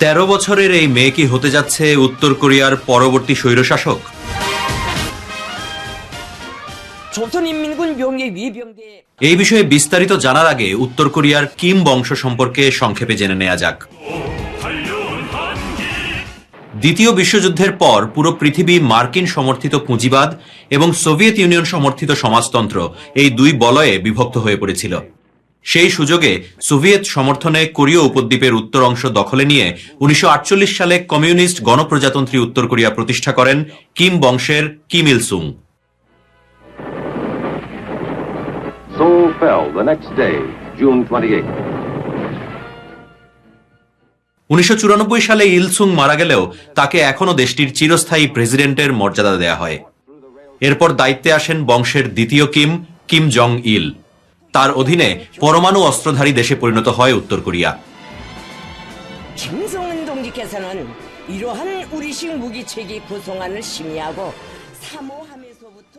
13 বছরের এই মেয়ে কি হতে যাচ্ছে উত্তর কোরিয়ার পরবর্তী স্বৈরশাসক? এই বিষয়ে বিস্তারিত জানার আগে উত্তর কোরিয়ার কিম বংশ সম্পর্কে সংক্ষেপে জেনে নেওয়া যাক। দ্বিতীয় বিশ্বযুদ্ধের পর পুরো পৃথিবী মার্কিন সমর্থিত পুঁজিবাদ এবং সোভিয়েত ইউনিয়ন সমর্থিত সমাজতন্ত্র এই দুই বলয়ে বিভক্ত হয়ে পড়েছিল। সেই সুযোগে সোভিয়েত সমর্থনে কোরীয় উপদ্বীপের উত্তর অংশ দখলে নিয়ে 1948 সালে কমিউনিস্ট গণপ্রজাতন্ত্রী উত্তর কোরিয়া প্রতিষ্ঠা করেন কিম বংশের Kim ill সুং। Seoul fell the next day, June 28. 1994 সালে ইল সুং মারা গেলেও তাকে এখনো দেশটির চিরস্থায়ী প্রেসিডেন্টের মর্যাদা দেয়া হয়। এরপর দায়িত্বে আসেন বংশের দ্বিতীয় কিম, কিম জং ইল। তার অধীনে পরমাণু অস্ত্রধারী দেশে পরিণত হয় উত্তর কোরিয়া। 김정은 동지께서는 이러한 우리식 무기 체계 구성안을 심의하고 사모하면서부터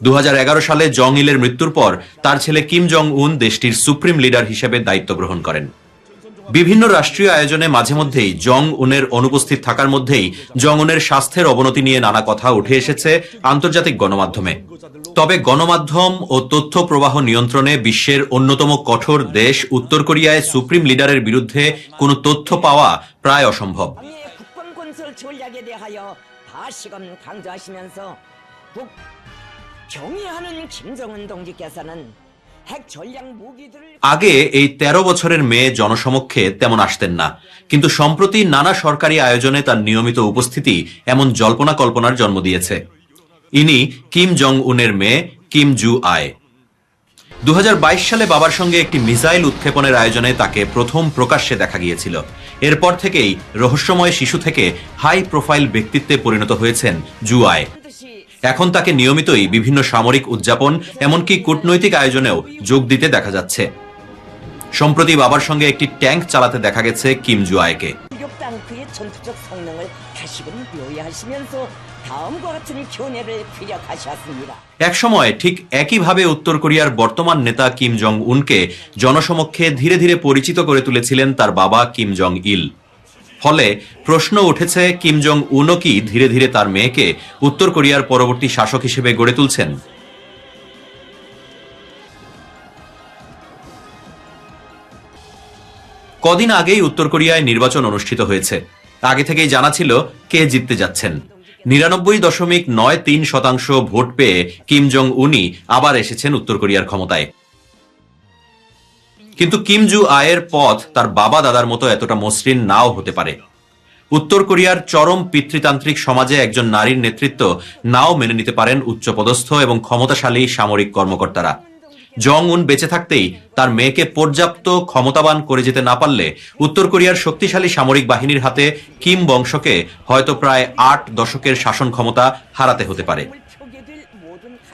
2011 সালে জং ইলের মৃত্যুর পর তার ছেলে কিম জং উন দেশটির সুপ্রিম লিডার হিসেবে দায়িত্ব গ্রহণ করেন। বিভিন্ন রাষ্ট্রীয় আয়োজনে মাঝে মধ্যেই জং উনের অনুপস্থিত থাকার মধ্যেই জং উনের স্বাস্থ্যের অবনতি নিয়ে নানা কথা উঠে এসেছে আন্তর্জাতিক গণমাধ্যমে। তবে গণমাধ্যম ও তথ্য প্রবাহ নিয়ন্ত্রণে বিশ্বের অন্যতম কঠোর দেশ উত্তর কোরিয়ায় সুপ্রিম লিডারের বিরুদ্ধে কোনো তথ্য পাওয়া প্রায় অসম্ভব। 국방 건설 전략에 대하여 다시금 강조하시면서 경의하는 김정은 동지께서는 핵 전략 무기들을 আগে এই 13 বছরের মেয়ে জনসমক্ষে তেমন আসতেন না, কিন্তু সম্প্রতি নানা সরকারি আয়োজনে তার নিয়মিত উপস্থিতি এমন জল্পনা কল্পনার জন্ম দিয়েছে। ইনি কিম জং উনের মেয়ে কিম জু আয়। 2022 সালে বাবার সঙ্গে একটি মিসাইল উৎক্ষেপণের আয়োজনে তাকে প্রথম প্রকাশ্যে দেখা গিয়েছিল। এরপর থেকেই রহস্যময় শিশু থেকে হাই প্রোফাইল ব্যক্তিত্বে পরিণত হয়েছেন জু আয়। এখন তাকে নিয়মিতই বিভিন্ন সামরিক উদযাপন এমনকি কূটনৈতিক আয়োজনেও যোগ দিতে দেখা যাচ্ছে। সম্প্রতি বাবার সঙ্গে একটি ট্যাঙ্ক চালাতে দেখা গেছে কিম জু আয়কে। 탱크의 전투적 성능을 다시금 묘의하시면서 다음과 같은 견해를 피력하셨습니다. একসময় ঠিক একইভাবে উত্তর কোরিয়ার বর্তমান নেতা কিম জং উনকে জনসমক্ষে ধীরে ধীরে পরিচিত করে তুলেছিলেন তার বাবা কিম জং ইল। ফলে প্রশ্ন উঠেছে, কিম জং উনও কি ধীরে ধীরে তার মেয়েকে উত্তর কোরিয়ার পরবর্তী শাসক হিসেবে গড়ে তুলছেন? কদিন আগেই উত্তর কোরিয়ায় নির্বাচন অনুষ্ঠিত হয়েছে। আগে থেকেই জানা ছিল কে জিততে যাচ্ছেন। 99.93% ভোট পেয়ে কিম জং উনি আবার এসেছেন উত্তর কোরিয়ার ক্ষমতায়। কিন্তু কিম জু আয়ের পথ তার বাবা দাদার মতো এতটা মসৃণ নাও হতে পারে। উত্তর কোরিয়ার চরম পিতৃতান্ত্রিক সমাজে একজন নারীর নেতৃত্ব নাও মেনে নিতে পারেন উচ্চপদস্থ এবং ক্ষমতাশালী সামরিক কর্মকর্তারা। জং উন বেঁচে থাকতেই তার মেয়েকে পর্যাপ্ত ক্ষমতাবান করে যেতে না পারলে উত্তর কোরিয়ার শক্তিশালী সামরিক বাহিনীর হাতে কিম বংশকে হয়তো প্রায় 8 দশকের শাসন ক্ষমতা হারাতে হতে পারে।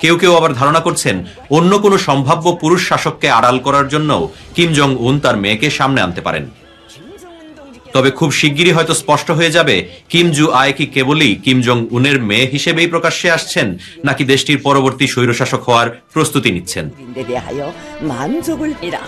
কেউ কেউ আবার ধারণা করছেন অন্য কোনো সম্ভাব্য পুরুষ শাসককে আড়াল করার জন্য কিম জং উন তার মেয়েকে সামনে আনতে পারেন। তবে খুব শিগগিরই হয়তো স্পষ্ট হয়ে যাবে কিম জু আয় কি কেবলই কিম জং উনের মেয়ে হিসেবেই প্রকাশ্যে আসছেন, নাকি দেশটির পরবর্তী স্বৈরশাসক হওয়ার প্রস্তুতি নিচ্ছেন। 데 대하여 만족을 해라.